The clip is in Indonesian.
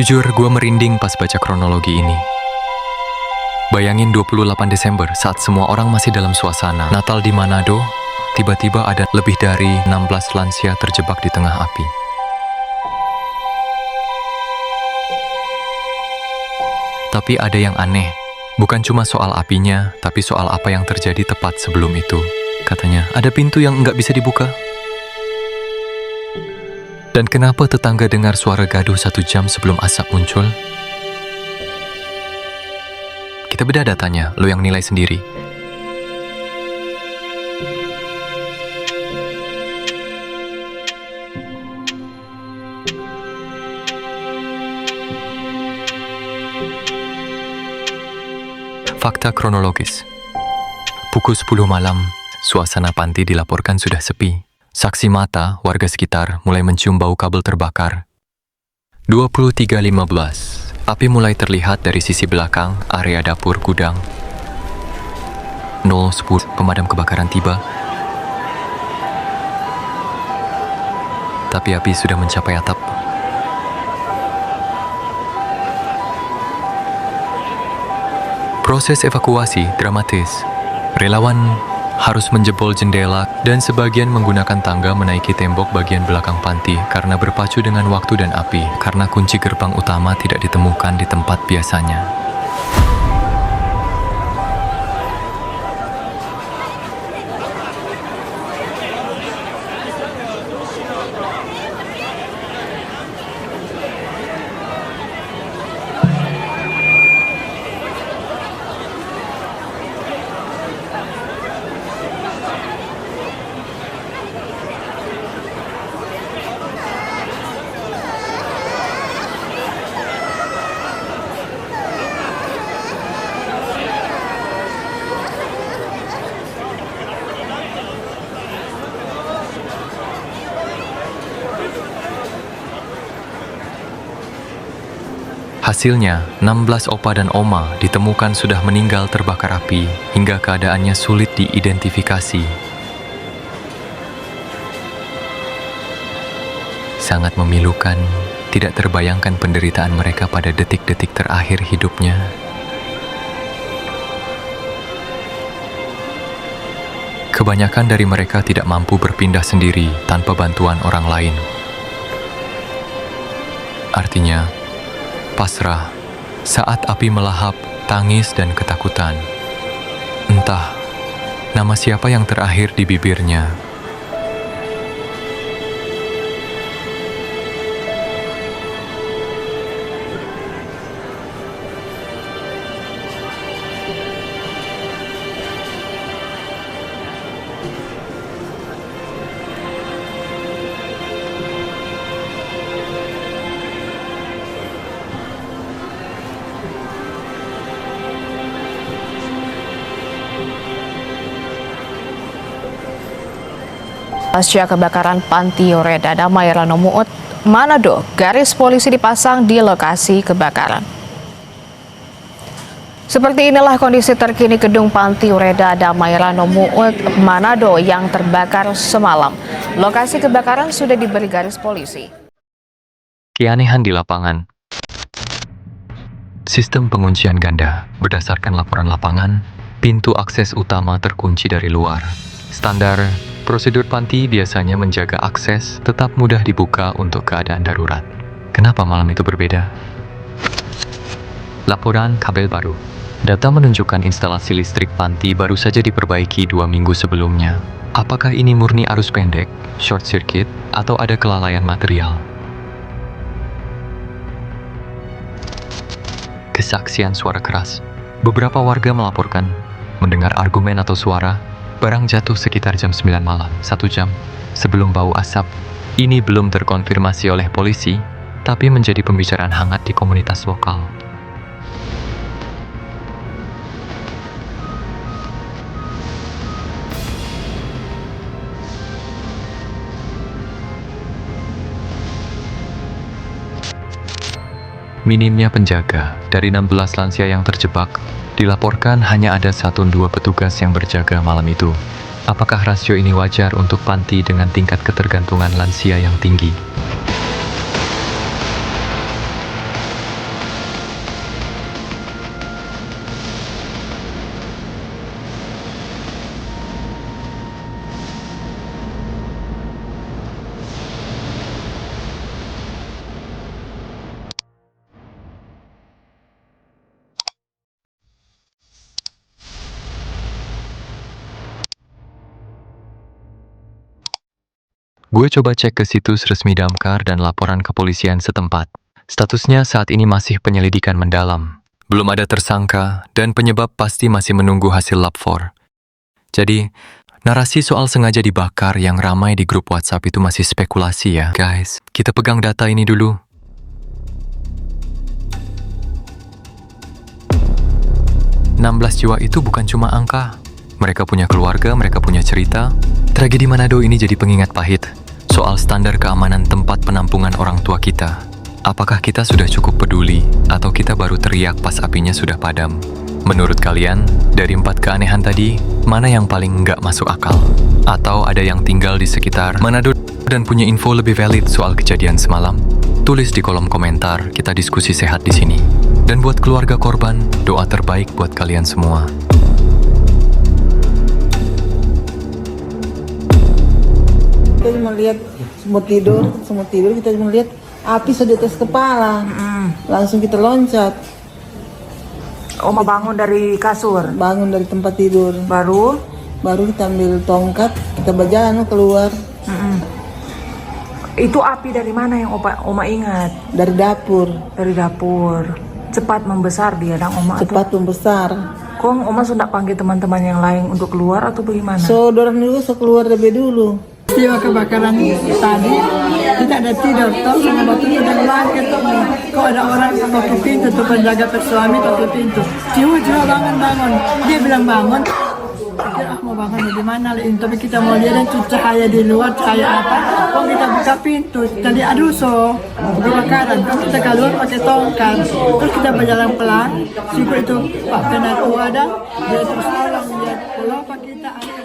Jujur, gue merinding pas baca kronologi ini. Bayangin 28 Desember saat semua orang masih dalam suasana Natal di Manado, tiba-tiba ada lebih dari 16 lansia terjebak di tengah api. Tapi ada yang aneh, bukan cuma soal apinya, tapi soal apa yang terjadi tepat sebelum itu. Katanya, ada pintu yang nggak bisa dibuka. Dan kenapa tetangga dengar suara gaduh 1 jam sebelum asap muncul? Kita bedah datanya, lo yang nilai sendiri. Fakta kronologis. Pukul 10 malam, suasana panti dilaporkan sudah sepi. Saksi mata, warga sekitar mulai mencium bau kabel terbakar. 23.15. Api mulai terlihat dari sisi belakang area dapur gudang. 0.10. Pemadam kebakaran tiba. Tapi api sudah mencapai atap. Proses evakuasi dramatis. Relawan harus menjebol jendela dan sebagian menggunakan tangga menaiki tembok bagian belakang panti karena berpacu dengan waktu dan api, karena kunci gerbang utama tidak ditemukan di tempat biasanya. Hasilnya, 16 opa dan oma ditemukan sudah meninggal terbakar api hingga keadaannya sulit diidentifikasi. Sangat memilukan, tidak terbayangkan penderitaan mereka pada detik-detik terakhir hidupnya. Kebanyakan dari mereka tidak mampu berpindah sendiri tanpa bantuan orang lain. Artinya, pasrah saat api melahap, tangis dan ketakutan. Entah nama siapa yang terakhir di bibirnya. Pasca kebakaran Panti Oreda Damai Rano Muut, Manado, garis polisi dipasang di lokasi kebakaran. Seperti inilah kondisi terkini gedung Panti Oreda Damai Rano Muut, Manado yang terbakar semalam. Lokasi kebakaran sudah diberi garis polisi. Keanehan di lapangan. Sistem penguncian ganda. Berdasarkan laporan lapangan, pintu akses utama terkunci dari luar. Standar prosedur panti biasanya menjaga akses tetap mudah dibuka untuk keadaan darurat. Kenapa malam itu berbeda? Laporan kabel baru. Data menunjukkan instalasi listrik panti baru saja diperbaiki 2 minggu sebelumnya. Apakah ini murni arus pendek, short circuit, atau ada kelalaian material? Kesaksian suara keras. Beberapa warga melaporkan mendengar argumen atau suara barang jatuh sekitar jam 9 malam, 1 jam sebelum bau asap. Ini belum terkonfirmasi oleh polisi, tapi menjadi pembicaraan hangat di komunitas lokal. Minimnya penjaga. Dari 16 lansia yang terjebak, dilaporkan hanya ada 1-2 petugas yang berjaga malam itu. Apakah rasio ini wajar untuk panti dengan tingkat ketergantungan lansia yang tinggi? Gue coba cek ke situs resmi damkar dan laporan kepolisian setempat. Statusnya saat ini masih penyelidikan mendalam. Belum ada tersangka dan penyebab pasti masih menunggu hasil lab 4. Jadi, narasi soal sengaja dibakar yang ramai di grup WhatsApp itu masih spekulasi ya. Guys, kita pegang data ini dulu. 16 jiwa itu bukan cuma angka. Mereka punya keluarga, mereka punya cerita. Tragedi Manado ini jadi pengingat pahit soal standar keamanan tempat penampungan orang tua kita. Apakah kita sudah cukup peduli atau kita baru teriak pas apinya sudah padam? Menurut kalian, dari 4 keanehan tadi, mana yang paling nggak masuk akal? Atau ada yang tinggal di sekitar Manado dan punya info lebih valid soal kejadian semalam? Tulis di kolom komentar, kita diskusi sehat di sini. Dan buat keluarga korban, doa terbaik buat kalian semua. Kita cuma lihat semua tidur kita cuma lihat api sudah di atas kepala. Langsung kita loncat. Oma bangun dari kasur, Bangun dari tempat tidur. baru Baru kita ambil tongkat, kita berjalan keluar itu api dari mana yang Oma ingat? dari dapur. Dari dapur. Cepat membesar dia, dan Oma tuh. Cepat membesar. Kong Oma sudah panggil teman-teman yang lain untuk keluar atau bagaimana? So, dorang dulu keluar lebih dulu. Peristiwa kebakaran tadi kita ada tidur toh sama batu sudah bangkit toh. Kok ada orang tutup pintu tuh, penjaga suami tutup pintu. Jiwa bangun. Dia bilang bangun. Pikir mau bangun di mana lain, tapi kita mau lihat dan cahaya di luar, cahaya apa? Kok kita buka pintu, tadi aduh kebakaran. Kok kita keluar pakai tongkat, terus kita berjalan pelan. Syukur itu Pak Penatu ada, dia terus tolong lihat. Kalau Pak kita ada